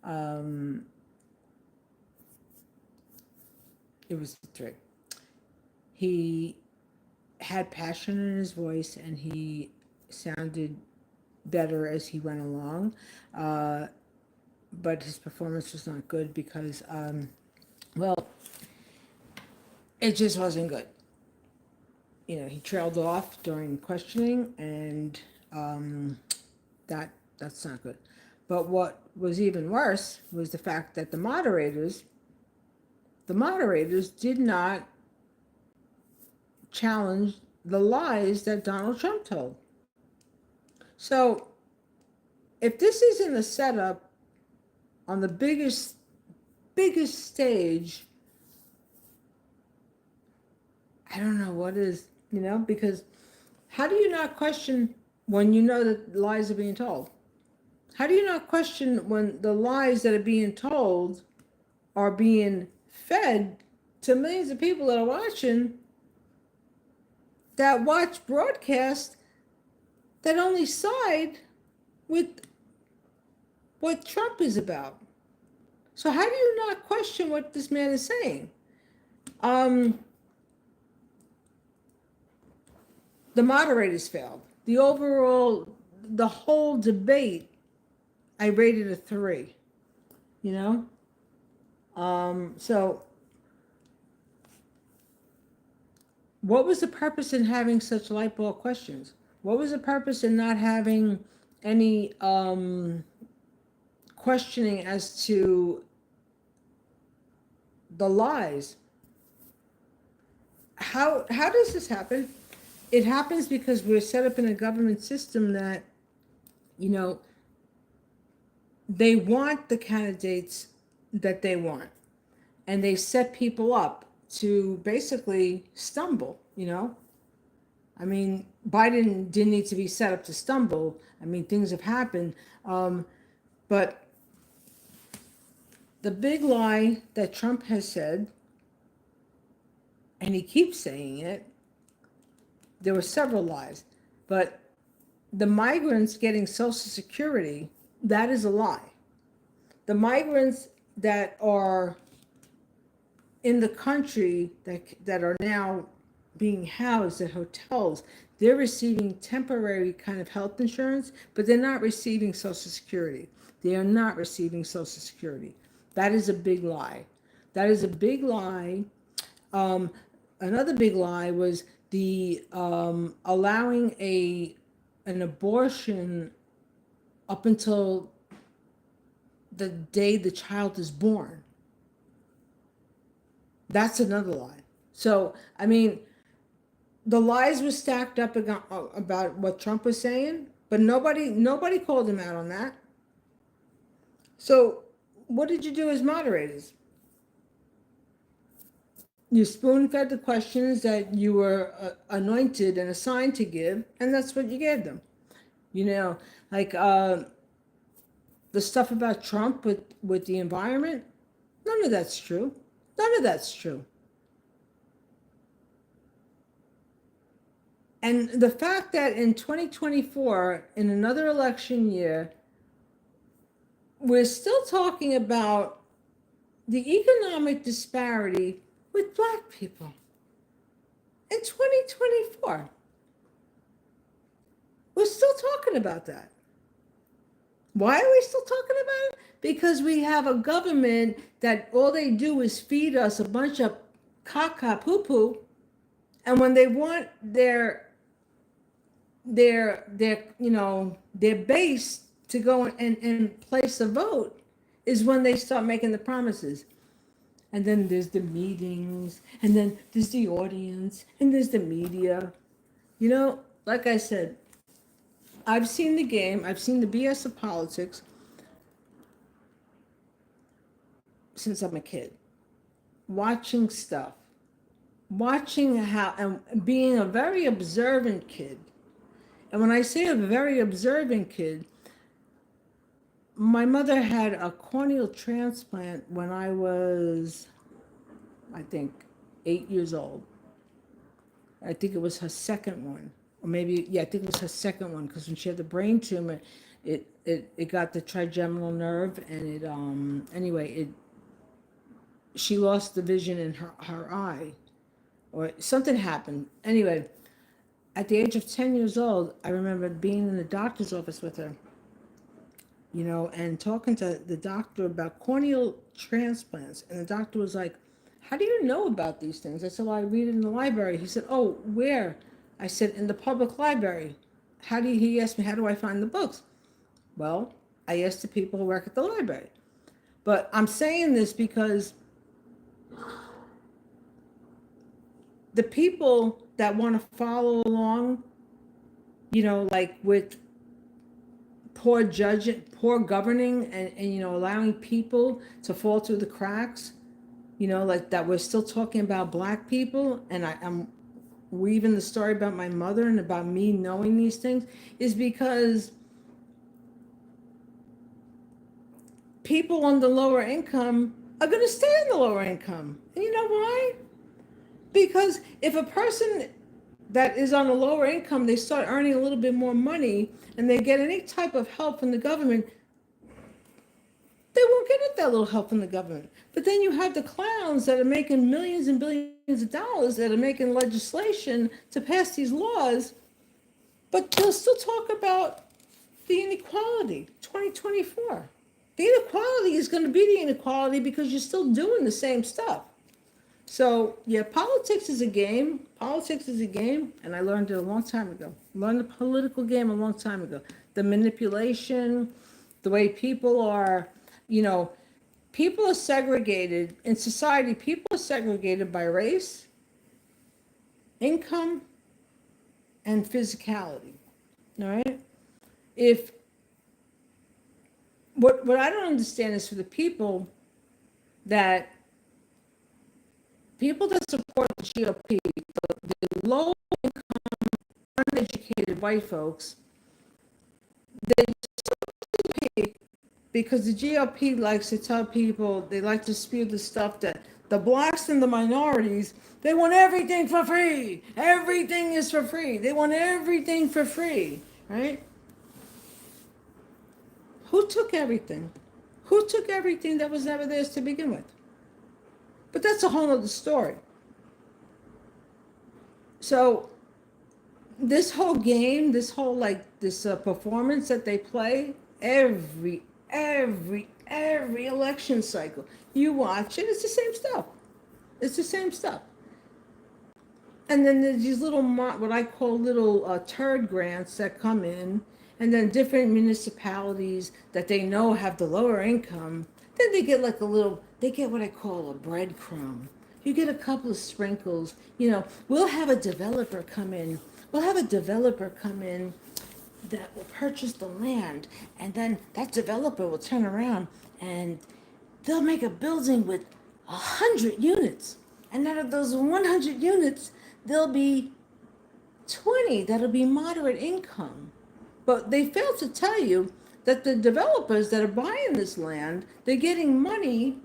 Um, it was 3. He had passion in his voice, and he sounded better as he went along. Uh, but his performance was not good because, well, it just wasn't good. He trailed off during questioning, and um, that's not good. But what was even worse was the fact that the moderators did not challenge the lies that Donald Trump told. So if this isn't a setup on the biggest stage, I don't know what is, because how do you not question when you know that lies are being told? How do you not question when the lies that are being told are being fed to millions of people that are watching, that watch broadcasts that only side with what Trump is about? So how do you not question what this man is saying? The moderators failed. The whole debate, I rated a 3. So what was the purpose in having such light bulb questions? What was the purpose in not having any questioning as to the lies? How does this happen? It happens because we're set up in a government system that, they want the candidates that they want, and they set people up to basically stumble. I mean, Biden didn't need to be set up to stumble. I mean, things have happened, but the big lie that Trump has said, and he keeps saying it, there were several lies, but the migrants getting Social Security, that is a lie. The migrants that are in the country that are now being housed at hotels, they're receiving temporary kind of health insurance, but they're not receiving Social Security. They are not receiving Social Security. That is a big lie. That is a big lie. Another big lie was the allowing an abortion up until the day the child is born. That's another lie. So, I mean, the lies were stacked up about what Trump was saying, but nobody called him out on that. So, what did you do as moderators? You spoon-fed the questions that you were anointed and assigned to give, and that's what you gave them. Like the stuff about Trump with the environment, none of that's true. None of that's true. And the fact that in 2024, in another election year, we're still talking about the economic disparity with Black people in 2024. We're still talking about that. Why are we still talking about it? Because we have a government that all they do is feed us a bunch of caca poo-poo, and when they want their base to go and place a vote is when they start making the promises. And then there's the meetings, and then there's the audience, and there's the media. Like I said, I've seen the game, I've seen the BS of politics since I'm a kid. Watching stuff, watching how, and being a very observant kid. And when I say a very observant kid, my mother had a corneal transplant when I was, I think, 8 years old. I think it was her second one. Or maybe, yeah, I think it was her second one, because when she had the brain tumor, It got the trigeminal nerve, and she lost the vision in her eye, or something happened. Anyway, at the age of 10 years old, I remember being in the doctor's office with her, and talking to the doctor about corneal transplants. And the doctor was like, how do you know about these things? I said, well, I read it in the library. He said, oh, where? I said, in the public library. He asked me, how do I find the books? Well, I asked the people who work at the library. But I'm saying this because the people that want to follow along, like with poor judging, poor governing, and allowing people to fall through the cracks, like that, we're still talking about Black people, and I'm weaving the story about my mother and about me knowing these things, is because people on the lower income are going to stay on the lower income. And you know why? Because if a person that is on a lower income, they start earning a little bit more money and they get any type of help from the government, they won't get that little help from the government. But then you have the clowns that are making millions and billions of dollars, that are making legislation to pass these laws, but they'll still talk about the inequality, 2024. The inequality is going to be the inequality because you're still doing the same stuff. So, yeah, politics is a game. Politics is a game, and I learned it a long time ago. I learned the political game a long time ago. The manipulation, the way people are, people are segregated. In society, people are segregated by race, income, and physicality. All right? What I don't understand is for the people that support the GOP, the low-income, uneducated white folks, they support the GOP because the GOP likes to tell people, they like to spew the stuff that the Blacks and the minorities, they want everything for free. Everything is for free. They want everything for free, right? Who took everything? Who took everything that was never theirs to begin with? But that's a whole other story. So this whole game, this whole performance that they play every election cycle, you watch it, it's the same stuff. It's the same stuff. And then there's these little, what I call little turd grants that come in, and then different municipalities that they know have the lower income, then they get they get what I call a breadcrumb. You get a couple of sprinkles. We'll have a developer come in. That will purchase the land, and then that developer will turn around and they'll make a building with 100 units. And out of those 100 units, there'll be 20 that'll be moderate income. But they fail to tell you that the developers that are buying this land, they're getting money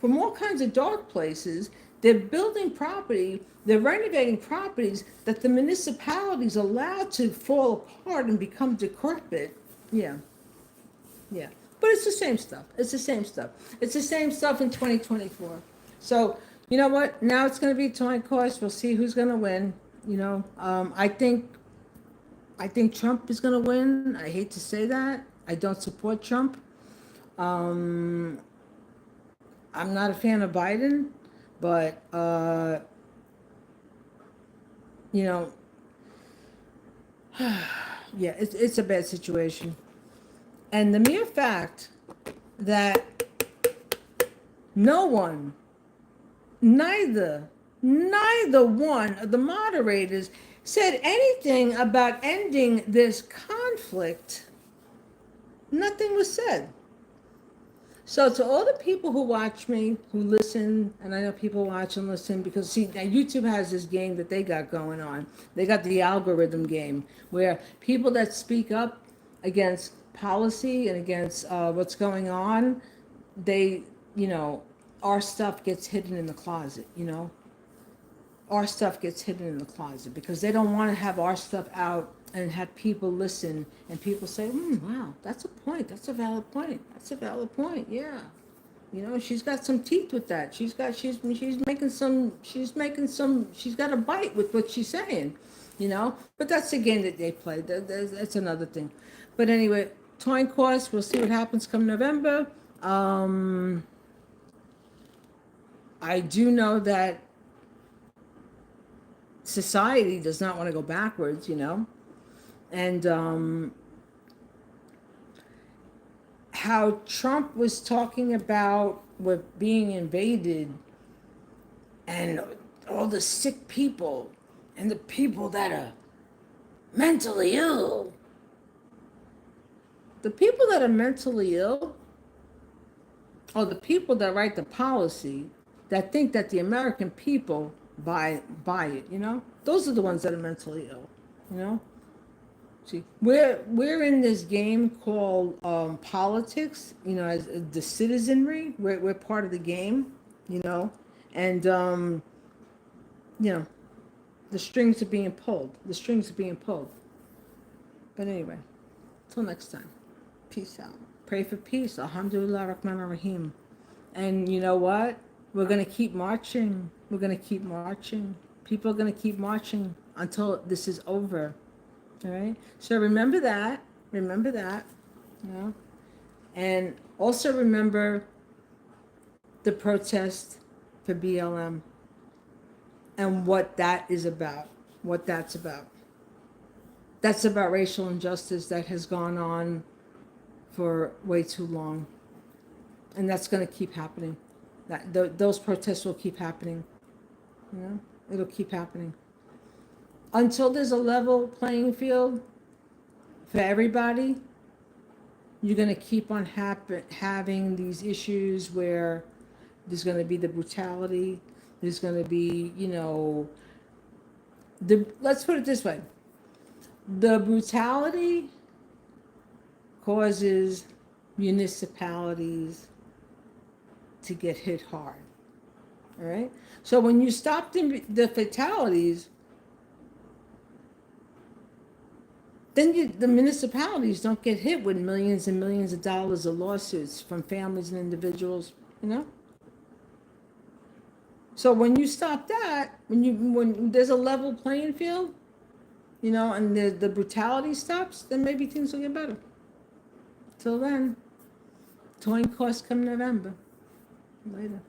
from all kinds of dark places. They're building property, they're renovating properties that the municipalities allowed to fall apart and become decrepit. Yeah. But it's the same stuff. It's the same stuff in 2024. So, you know what? Now it's going to be a coin toss. We'll see who's going to win. I think Trump is going to win. I hate to say that. I don't support Trump. I'm not a fan of Biden, but yeah, it's a bad situation. And the mere fact that no one, neither one of the moderators said anything about ending this conflict, nothing was said. So to all the people who watch me, who listen, and I know people watch and listen because, see, now YouTube has this game that they got going on. They got the algorithm game where people that speak up against policy and against what's going on, our stuff gets hidden in the closet, Our stuff gets hidden in the closet because they don't want to have our stuff out and have people listen, and people say, wow, that's a point. That's a valid point. That's a valid point. Yeah. She's got some teeth with that. She's making some, she's got a bite with what she's saying, But that's the game that they play. That's another thing. But anyway, toin course, we'll see what happens come November. I do know that society does not want to go backwards, and how Trump was talking about with being invaded and all the sick people and the people that are mentally ill. The people that are mentally ill are the people that write the policy that think that the American people buy it, Those are the ones that are mentally ill, See, we're in this game called politics, as the citizenry. We're part of the game, and the strings are being pulled. The strings are being pulled. But anyway, till next time, peace out. Pray for peace. Alhamdulillah Rahman Rahim. And you know what? We're gonna keep marching. We're gonna keep marching. People are gonna keep marching until this is over. All right. So remember that. Remember that. And also remember the protest for BLM and what that is about. What that's about. That's about racial injustice that has gone on for way too long. And that's going to keep happening. Those protests will keep happening. It'll keep happening. Until there's a level playing field for everybody, you're going to keep on having these issues where there's going to be the brutality. There's going to be, let's put it this way. The brutality causes municipalities to get hit hard. All right? So when you stop the fatalities, then the municipalities don't get hit with millions and millions of dollars of lawsuits from families and individuals, So when you stop that, when there's a level playing field, and the brutality stops, then maybe things will get better. Till then, toin course come November. Later.